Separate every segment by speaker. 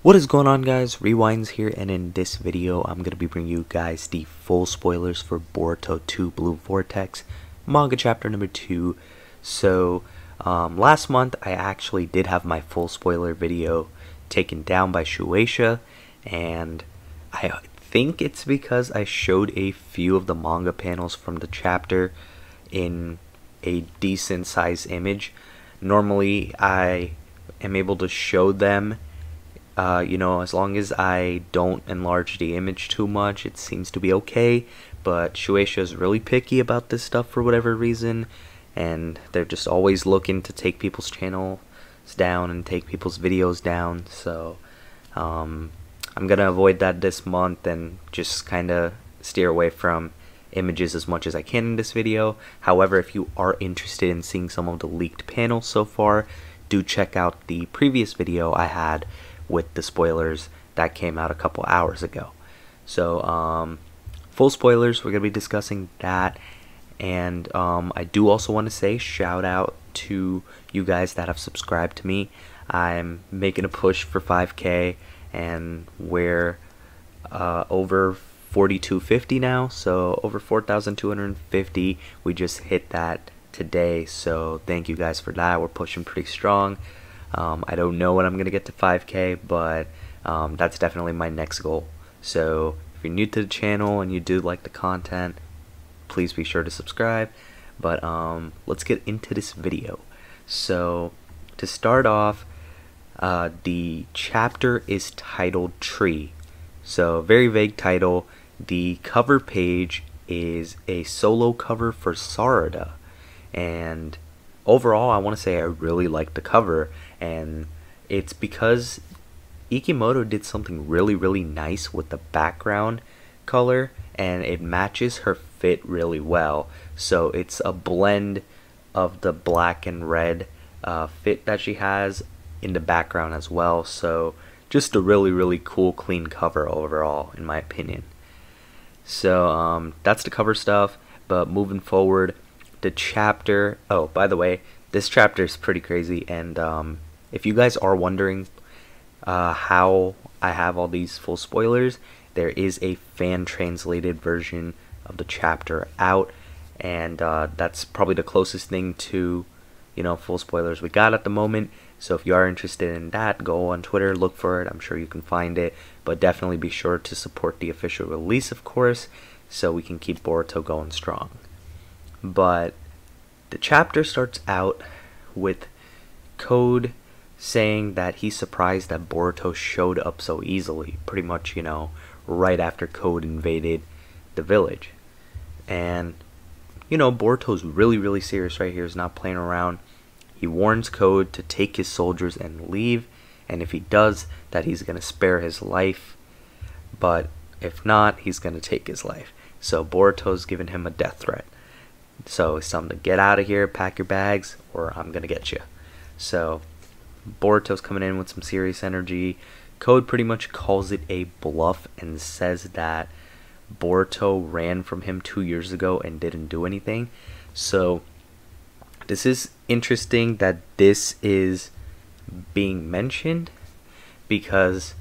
Speaker 1: What is going on, guys? Rewinds here, and in this video I'm going to be bringing you guys the full spoilers for Boruto 2 Blue Vortex manga chapter number 2. So last month I actually did have my full spoiler video taken down by Shueisha, and I think it's because I showed a few of the manga panels from the chapter in a decent size image. Normally I am able to show them as long as I don't enlarge the image too much, it seems to be okay. But Shueisha is really picky about this stuff for whatever reason, and they're just always looking to take people's channels down and take people's videos down. So I'm gonna avoid that this month and just kind of steer away from images as much as I can in this video. However, if you are interested in seeing some of the leaked panels so far, do check out the previous video I had with the spoilers that came out a couple hours ago. So full spoilers, we're gonna be discussing that. And I do also want to say shout out to you guys that have subscribed to me. I'm making a push for 5K, and we're over 4,250 now, so over 4,250. We just hit that today, so thank you guys for that. We're pushing pretty strong. I don't know when I'm gonna get to 5K, but that's definitely my next goal. So if you're new to the channel and you do like the content, please be sure to subscribe. But let's get into this video. So to start off, the chapter is titled Tree. So very vague title. The cover page is a solo cover for Sarada, and overall I want to say I really like the cover, and it's because Ikimoto did something really nice with the background color, and it matches her fit really well. So it's a blend of the black and red fit that she has in the background as well. So just a really cool clean cover overall, in my opinion. So that's the cover stuff. But moving forward, the chapter, oh by the way, this chapter is pretty crazy, and if you guys are wondering how I have all these full spoilers, there is a fan translated version of the chapter out, and that's probably the closest thing to full spoilers we got at the moment. So if you are interested in that, go on Twitter, look for it. I'm sure you can find it, but definitely be sure to support the official release, of course, so we can keep Boruto going strong. But the chapter starts out with Code saying that he's surprised that Boruto showed up so easily, pretty much, right after Code invaded the village. And, Boruto's really serious right here. He's not playing around. He warns Code to take his soldiers and leave, and if he does, that he's going to spare his life, but if not, he's going to take his life. So Boruto's giving him a death threat. So it's time to get out of here, pack your bags, or I'm going to get you. So Boruto's coming in with some serious energy. Code pretty much calls it a bluff and says that Boruto ran from him 2 years ago and didn't do anything. So this is interesting that this is being mentioned, because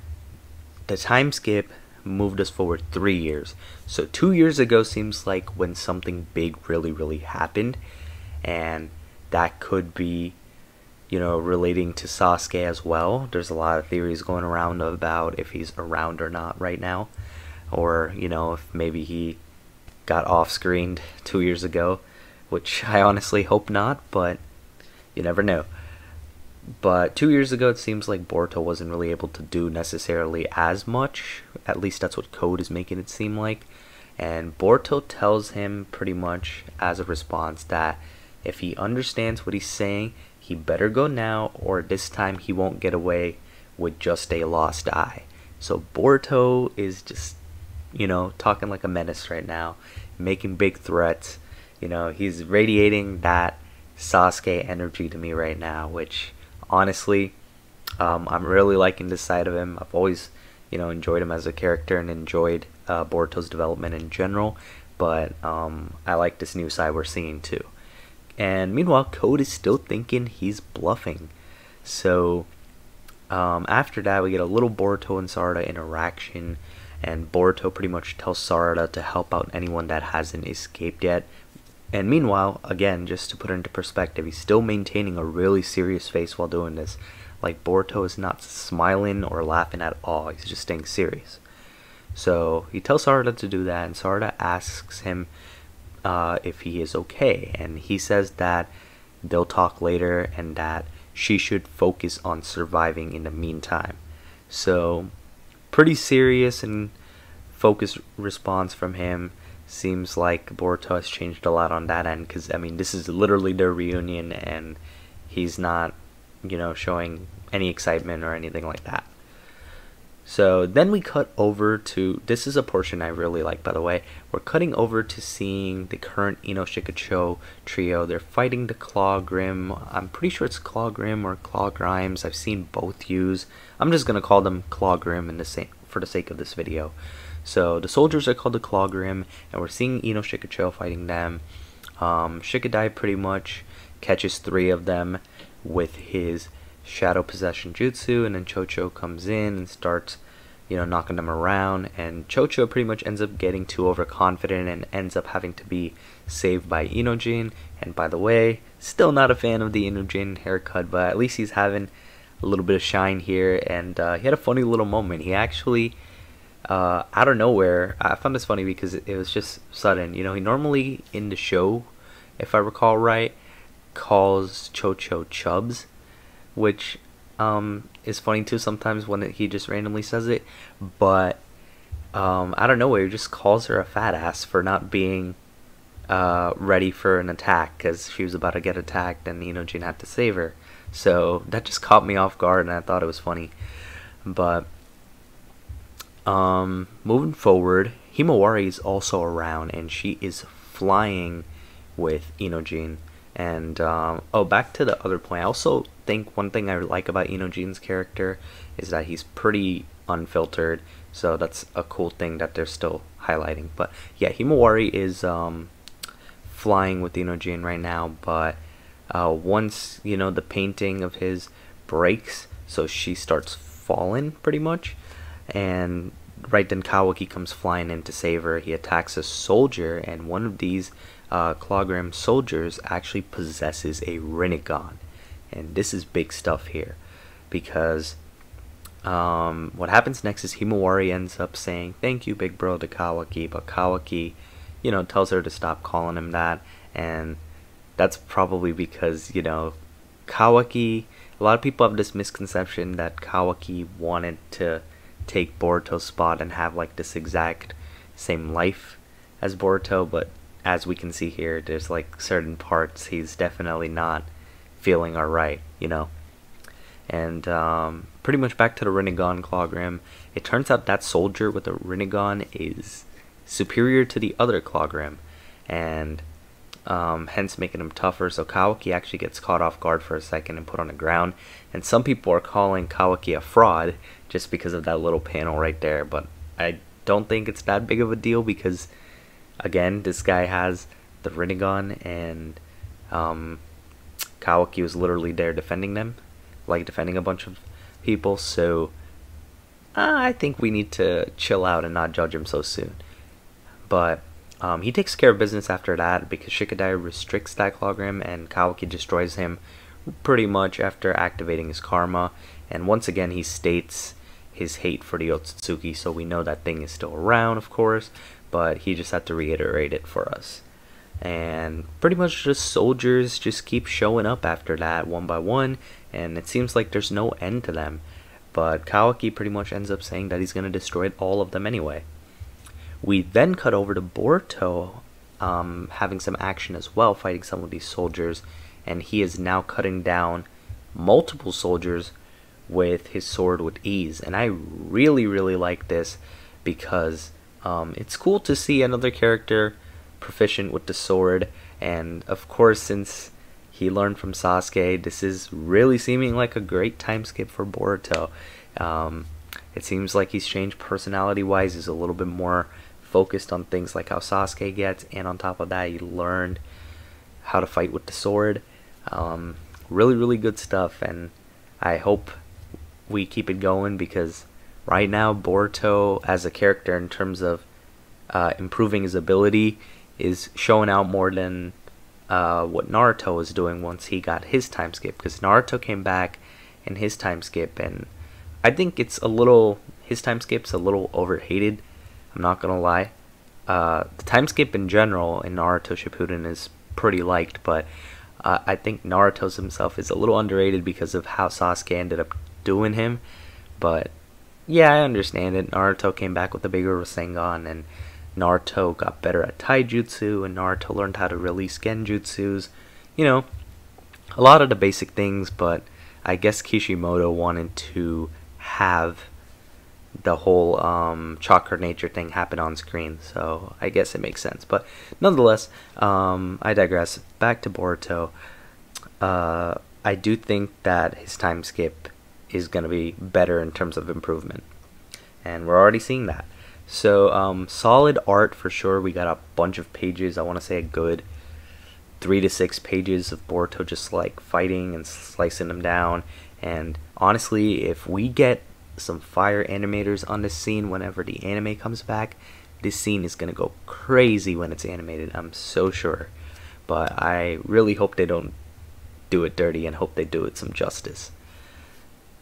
Speaker 1: the time skip moved us forward 3 years. So 2 years ago seems like when something big really happened, and that could be relating to Sasuke as well. There's a lot of theories going around about if he's around or not right now, or if maybe he got off-screened 2 years ago, which I honestly hope not, but you never know. But 2 years ago, it seems like Boruto wasn't really able to do necessarily as much. At least that's what Code is making it seem like. And Boruto tells him pretty much as a response that if he understands what he's saying, he better go now, or this time he won't get away with just a lost eye. So Boruto is just, talking like a menace right now, making big threats. He's radiating that Sasuke energy to me right now, which honestly, I'm really liking this side of him. I've always, enjoyed him as a character and enjoyed Boruto's development in general, but I like this new side we're seeing too. And meanwhile, Code is still thinking he's bluffing. So After that, we get a little Boruto and Sarada interaction, and Boruto pretty much tells Sarada to help out anyone that hasn't escaped yet. And meanwhile, again, just to put it into perspective, he's still maintaining a really serious face while doing this. Like, Boruto is not smiling or laughing at all, he's just staying serious. So he tells Sarada to do that, and Sarada asks him if he is okay, and he says that they'll talk later and that she should focus on surviving in the meantime. So pretty serious and focused response from him. Seems like Boruto has changed a lot on that end, because I mean, this is literally their reunion and he's not, you know, showing any excitement or anything like that. So then we cut over to, this is a portion I really like, by the way. We're cutting over to seeing the current Ino Shikacho trio. They're fighting the Claw Grim. I'm pretty sure it's Claw Grim or Claw Grimes. I've seen both used. I'm just gonna call them Claw Grim in the same, for the sake of this video. So the soldiers are called the Claw Grim, and we're seeing Ino Shikacho fighting them. Shikadai pretty much catches 3 of them with his Shadow Possession Jutsu, and then Chocho comes in and starts, you know, knocking them around, and Chocho pretty much ends up getting too overconfident and ends up having to be saved by Inojin. And by the way, still not a fan of the Inojin haircut, but at least he's having a little bit of shine here, and he had a funny little moment. He actually, out of nowhere, I found this funny because it was just sudden. You know, he normally in the show, if I recall right, calls Chocho Chubs, which is funny too sometimes when he just randomly says it, but I don't know, he just calls her a fat ass for not being ready for an attack, because she was about to get attacked and Inojin had to save her. So that just caught me off guard and I thought it was funny. But moving forward, Himawari is also around and she is flying with Inojin. And oh, back to the other point, I also think one thing I like about Inojin's character is that he's pretty unfiltered, so that's a cool thing that they're still highlighting. But yeah, Himawari is flying with Inojin right now, but once, you know, the painting of his breaks, so she starts falling pretty much, and right then Kawaki comes flying in to save her. He attacks a soldier, and one of these Claw Grim soldiers actually possesses a Rinnegan, and this is big stuff here, because what happens next is Himawari ends up saying thank you big bro to Kawaki, but Kawaki, you know, tells her to stop calling him that, and that's probably because, you know, Kawaki, a lot of people have this misconception that Kawaki wanted to take Boruto's spot and have like this exact same life as Boruto, but as we can see here, there's like certain parts he's definitely not feeling alright, you know. And pretty much back to the Rinnegan Claw Grim. It turns out that soldier with the Rinnegan is superior to the other Claw Grim, and hence making him tougher. So Kawaki actually gets caught off guard for a second and put on the ground. And some people are calling Kawaki a fraud just because of that little panel right there, but I don't think it's that big of a deal, because again, this guy has the Rinnegan, and Kawaki was literally there defending them, like defending a bunch of people, so I think we need to chill out and not judge him so soon. But he takes care of business after that, because Shikadai restricts that Claw Grim, and Kawaki destroys him pretty much after activating his karma. And once again, he states his hate for the Otsutsuki, so we know that thing is still around, of course, but he just had to reiterate it for us. And pretty much just soldiers just keep showing up after that one by one, and it seems like there's no end to them. But Kawaki pretty much ends up saying that he's going to destroy all of them anyway. We then cut over to Boruto having some action as well, fighting some of these soldiers, and he is now cutting down multiple soldiers with his sword with ease. And I really like this, because it's cool to see another character proficient with the sword, and of course, since he learned from Sasuke, this is really seeming like a great time skip for Boruto. It seems like he's changed personality wise, he's a little bit more focused on things like how Sasuke gets, and on top of that, he learned how to fight with the sword. Really good stuff, and I hope we keep it going, because right now Boruto as a character, in terms of improving his ability, is showing out more than what Naruto was doing once he got his time skip. Because Naruto came back in his time skip, and I think it's a little, his time skip's a little overhated, I'm not gonna lie. The time skip in general in Naruto Shippuden is pretty liked, but I think Naruto's himself is a little underrated because of how Sasuke ended up doing him. But yeah, I understand it. Naruto came back with a bigger Rasengan, and Naruto got better at taijutsu, and Naruto learned how to release genjutsus. You know, a lot of the basic things, but I guess Kishimoto wanted to have the whole chakra nature thing happen on screen, so I guess it makes sense. But nonetheless, I digress. Back to Boruto. I do think that his time skip is going to be better in terms of improvement, and we're already seeing that. So solid art for sure. We got a bunch of pages, I want to say a good 3 to 6 pages of Boruto just like fighting and slicing them down. And honestly, if we get some fire animators on this scene whenever the anime comes back, this scene is gonna go crazy when it's animated, I'm so sure. But I really hope they don't do it dirty, and hope they do it some justice.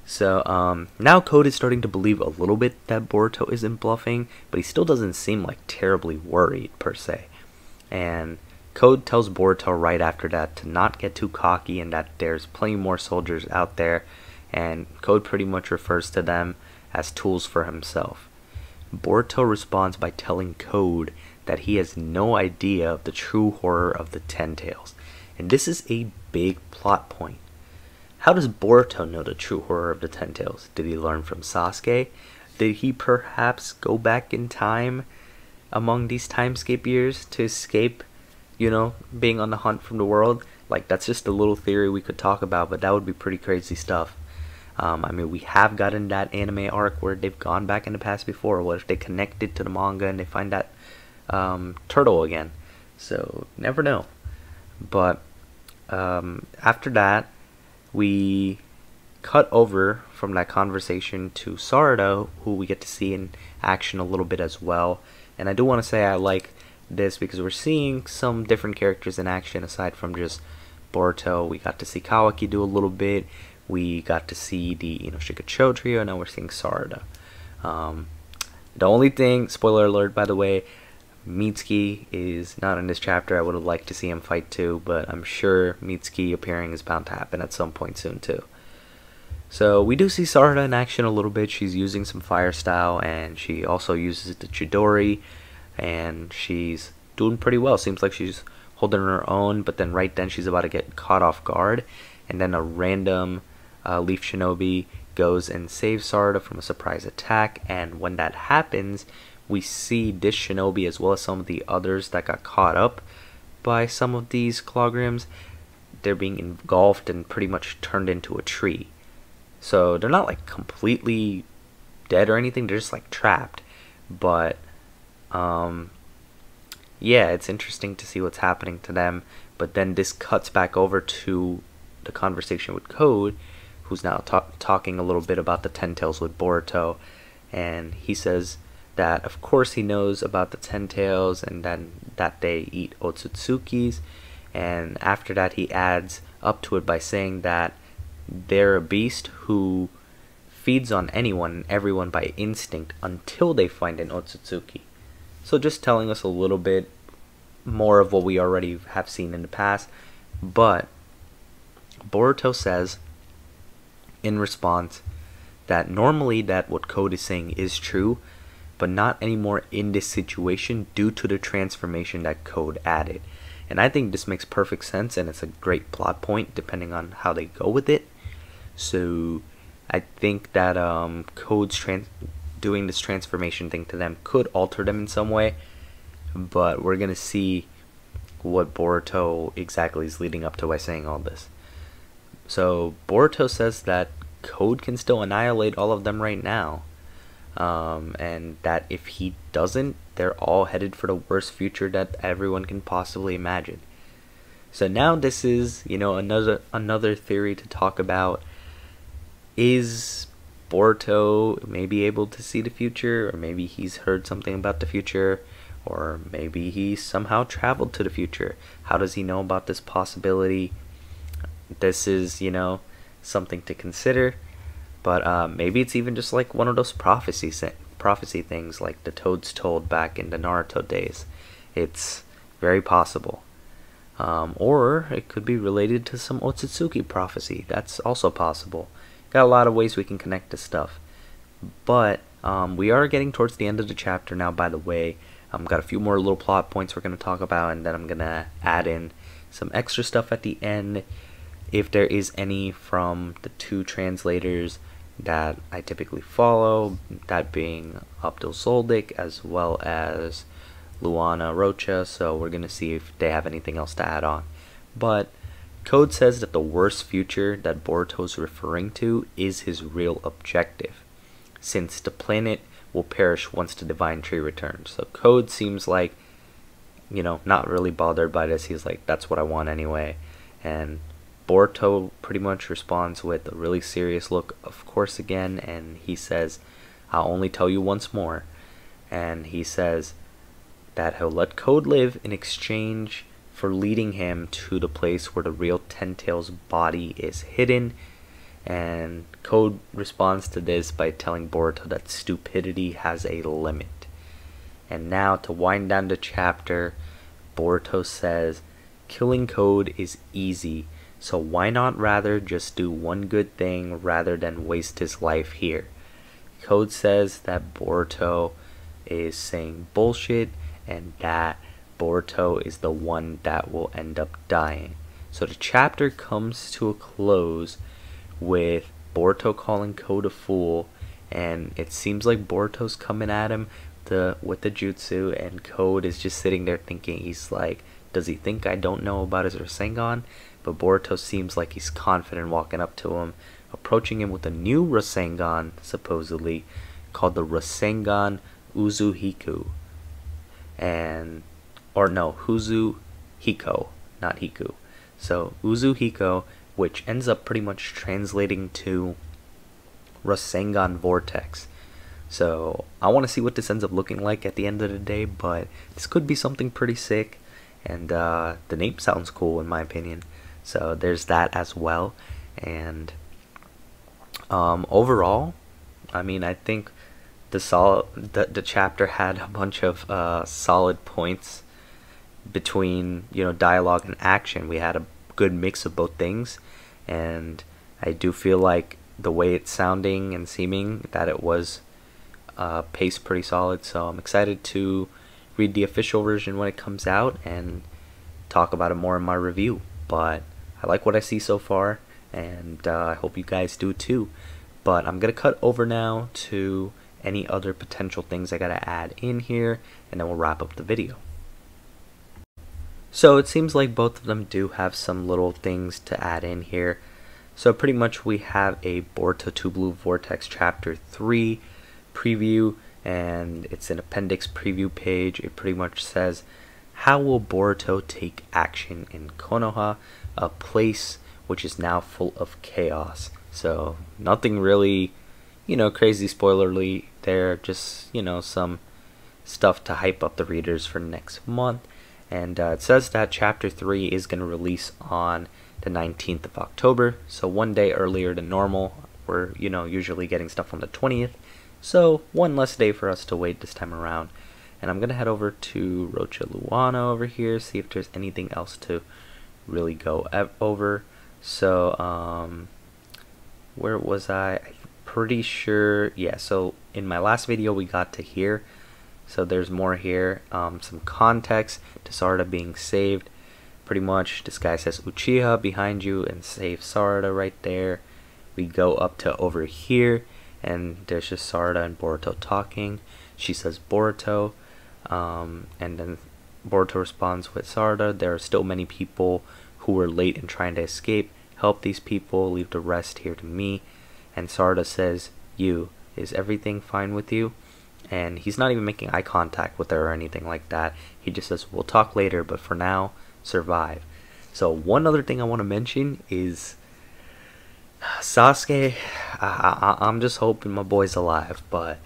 Speaker 1: So now Code is starting to believe a little bit that Boruto isn't bluffing, but he still doesn't seem like terribly worried per se. And Code tells Boruto right after that to not get too cocky, and that there's plenty more soldiers out there, and Code pretty much refers to them as tools for himself. Boruto responds by telling Code that he has no idea of the true horror of the Ten Tails, and this is a big plot point. How does Boruto know the true horror of the Ten Tails? Did he learn from Sasuke? Did he perhaps go back in time among these timescape years to escape, you know, being on the hunt from the world? Like, that's just a little theory we could talk about, but that would be pretty crazy stuff. I mean, we have gotten that anime arc where they've gone back in the past before. What if they connect it to the manga and they find that turtle again? So, never know. But after that, we cut over from that conversation to Sarada, who we get to see in action a little bit as well. And I do want to say I like this because we're seeing some different characters in action aside from just Boruto. We got to see Kawaki do a little bit. We got to see the Inoshika trio, and now we're seeing Sarada. The only thing, spoiler alert by the way, Mitsuki is not in this chapter. I would have liked to see him fight too, but I'm sure Mitsuki appearing is bound to happen at some point soon too. So we do see Sarada in action a little bit. She's using some fire style, and she also uses the Chidori, and she's doing pretty well. Seems like she's holding her own, but then right then she's about to get caught off guard, and then a random Leaf Shinobi goes and saves Sarada from a surprise attack. And when that happens, we see this Shinobi, as well as some of the others that got caught up by some of these Clawgrams, they're being engulfed and pretty much turned into a tree. So they're not like completely dead or anything, they're just like trapped. But yeah, it's interesting to see what's happening to them. But then this cuts back over to the conversation with Code, who's now talking a little bit about the Ten Tails with Boruto. And he says that of course he knows about the Ten Tails, and then that they eat Otsutsukis. And after that he adds up to it by saying that they're a beast who feeds on anyone and everyone by instinct until they find an Otsutsuki. So just telling us a little bit more of what we already have seen in the past. But Boruto says in response that normally that what Code is saying is true, but not anymore in this situation due to the transformation that Code added. And I think this makes perfect sense, and it's a great plot point depending on how they go with it. So I think that Code's doing this transformation thing to them could alter them in some way, but we're gonna see what Boruto exactly is leading up to by saying all this. So Boruto says that Code can still annihilate all of them right now, and that if he doesn't, they're all headed for the worst future that everyone can possibly imagine. So now this is, another theory to talk about. Is Boruto may be able to see the future, or maybe he's heard something about the future, or maybe he somehow traveled to the future. How does he know about this possibility? This is, something to consider. But maybe it's even just like one of those prophecy things like the Toads told back in the Naruto days. It's very possible. Or it could be related to some Otsutsuki prophecy. That's also possible. Got a lot of ways we can connect this stuff. But we are getting towards the end of the chapter now, by the way. Got a few more little plot points we're going to talk about, and then I'm going to add in some extra stuff at the end, if there is any, from the two translators that I typically follow, that being Abdul Soldik as well as Luana Rocha. So we're going to see if they have anything else to add on. But Code says that the worst future that Boruto's referring to is his real objective, since the planet will perish once the Divine Tree returns. So Code seems like, not really bothered by this. He's like, that's what I want anyway. And Boruto pretty much responds with a really serious look, of course, again, and he says, I'll only tell you once more. And he says that he'll let Code live in exchange for leading him to the place where the real Ten Tails body is hidden. And Code responds to this by telling Boruto that stupidity has a limit. And now, to wind down the chapter, Boruto says, killing Code is easy, so why not rather just do one good thing rather than waste his life here? Code says that Boruto is saying bullshit, and that Boruto is the one that will end up dying. So the chapter comes to a close with Boruto calling Code a fool, and it seems like Boruto's coming at him with the jutsu, and Code is just sitting there thinking, he's like, does he think I don't know about his Rasengan? But Boruto seems like he's confident walking up to him, approaching him with a new Rasengan, supposedly, called the Rasengan Uzuhiku. Uzuhiko, not Hiku. So Uzuhiko, which ends up pretty much translating to Rasengan Vortex. So I want to see what this ends up looking like at the end of the day, but this could be something pretty sick, and the name sounds cool in my opinion. So there's that as well. And overall, I mean, I think the chapter had a bunch of solid points between dialogue and action. We had a good mix of both things, and I do feel like the way it's sounding and seeming that it was paced pretty solid. So I'm excited to read the official version when it comes out and talk about it more in my review. But I like what I see so far, and I hope you guys do too. But I'm gonna cut over now to any other potential things I gotta add in here, and then we'll wrap up the video. So it seems like both of them do have some little things to add in here. So pretty much we have a Boruto 2 Blue Vortex Chapter 3 preview, and it's an appendix preview page. It pretty much says, how will Boruto take action in Konoha, a place which is now full of chaos? So nothing really, crazy spoilerly there, just, some stuff to hype up the readers for next month. And it says that Chapter 3 is going to release on the 19th of October, so one day earlier than normal. We're, usually getting stuff on the 20th, so one less day for us to wait this time around. And I'm going to head over to Rocha Luana over here, see if there's anything else to really go over. So, where was I? I'm pretty sure, yeah, so in my last video we got to here. So there's more here, some context to Sarada being saved. Pretty much, this guy says Uchiha behind you and save Sarada right there. We go up to over here, and there's just Sarada and Boruto talking. She says Boruto, and then Boruto responds with Sarada, there are still many people who were late in trying to escape. Help these people, leave the rest here to me. And Sarada says, is everything fine with you? And he's not even making eye contact with her or anything like that. He just says, we'll talk later, but for now, survive. So one other thing I want to mention is Sasuke, I'm just hoping my boy's alive, but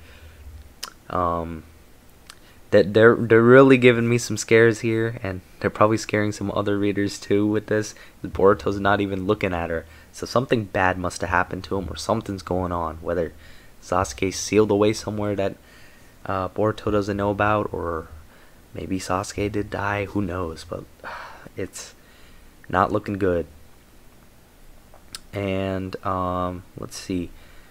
Speaker 1: that they're really giving me some scares here, and they're probably scaring some other readers too with this. Boruto's not even looking at her, so something bad must have happened to him, or something's going on. Whether Sasuke's sealed away somewhere that Boruto doesn't know about, or maybe Sasuke did die. Who knows? But it's not looking good. And let's see.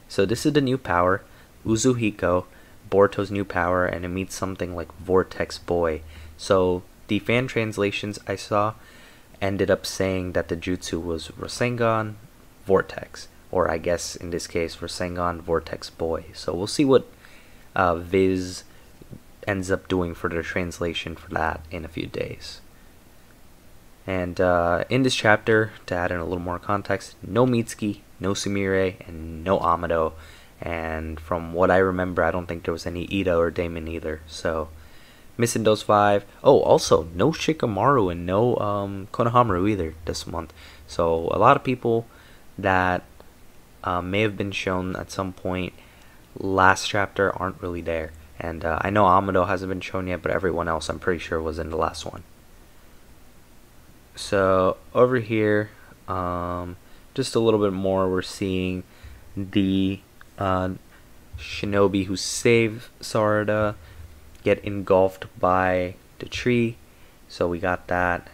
Speaker 1: So this is the new power, Uzuhiko, Boruto's new power, and it means something like Vortex Boy. So the fan translations I saw ended up saying that the jutsu was Rasengan Vortex, or I guess in this case Rasengan Vortex Boy. So we'll see what Viz ends up doing for the translation for that in a few days. And in this chapter, to add in a little more context, no Mitsuki, no Sumire, and no Amado. And from what I remember, I don't think there was any Ida or Damon either. So, missing those 5. Oh, also, no Shikamaru and no Konohamaru either this month. So, a lot of people that may have been shown at some point last chapter aren't really there. And I know Amado hasn't been shown yet, but everyone else I'm pretty sure was in the last one. So over here, just a little bit more, we're seeing the shinobi who saved Sarada get engulfed by the tree. So we got that.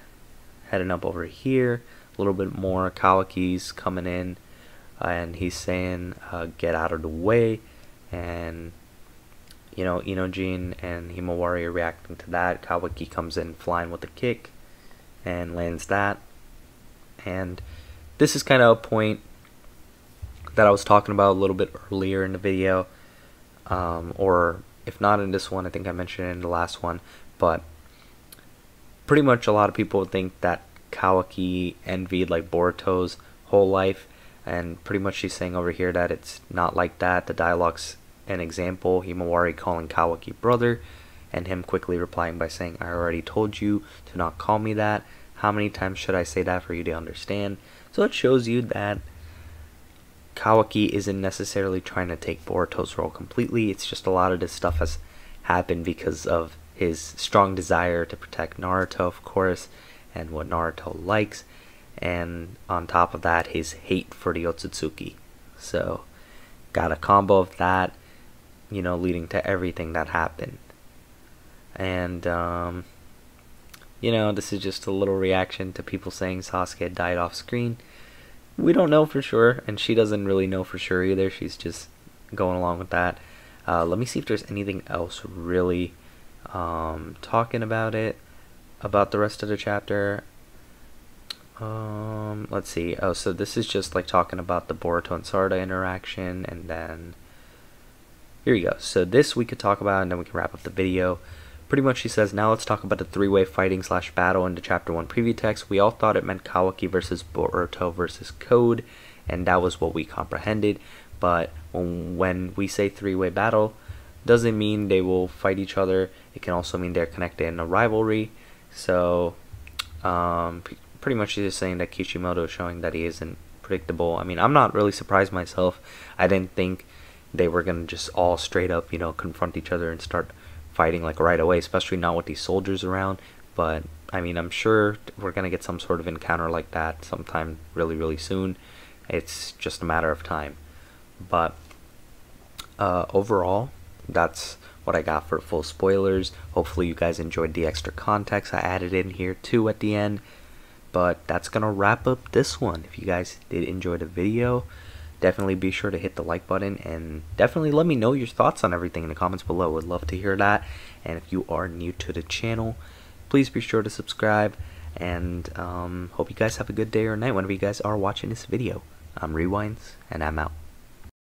Speaker 1: Heading up over here, a little bit more. Kawaki's coming in, and he's saying, get out of the way. And you know, Inojin and Himawari are reacting to that. Kawaki comes in flying with a kick and lands that. And this is kind of a point that I was talking about a little bit earlier in the video, or if not in this one, I think I mentioned it in the last one. But pretty much a lot of people think that Kawaki envied like Boruto's whole life, and pretty much she's saying over here that it's not like that. The dialogue's an example. Himawari calling Kawaki brother, and him quickly replying by saying, I already told you to not call me that. How many times should I say that for you to understand? So it shows you that Kawaki isn't necessarily trying to take Boruto's role completely. It's just a lot of this stuff has happened because of his strong desire to protect Naruto, of course, and what Naruto likes, and on top of that, his hate for the Otsutsuki. So got a combo of that, you know, leading to everything that happened. And you know, this is just a little reaction to people saying Sasuke died off screen. We don't know for sure, and she doesn't really know for sure either. She's just going along with that. Let me see if there's anything else really talking about it, about the rest of the chapter. Let's see. Oh, so this is just like talking about the Boruto and Sarada interaction, and then here you go. So this we could talk about, and then we can wrap up the video. Pretty much she says, now let's talk about the three-way fighting / battle in the chapter 1 preview text. We all thought it meant Kawaki versus Boruto versus Code, and that was what we comprehended. But when we say three-way battle, doesn't mean they will fight each other. It can also mean they're connected in a rivalry. So pretty much she's just saying that Kishimoto is showing that he isn't predictable. I mean, I'm not really surprised myself. I didn't think they were going to just all straight up, you know, confront each other and start fighting like right away, especially not with these soldiers around. But I mean, I'm sure we're gonna get some sort of encounter like that sometime really soon. It's just a matter of time. But overall, that's what I got for full spoilers. Hopefully you guys enjoyed the extra context I added in here too at the end. But that's gonna wrap up this one. If you guys did enjoy the video, definitely be sure to hit the like button, and definitely let me know your thoughts on everything in the comments below. Would love to hear that. And if you are new to the channel, please be sure to subscribe, and hope you guys have a good day or night whenever you guys are watching this video. I'm Rewinds, and I'm out.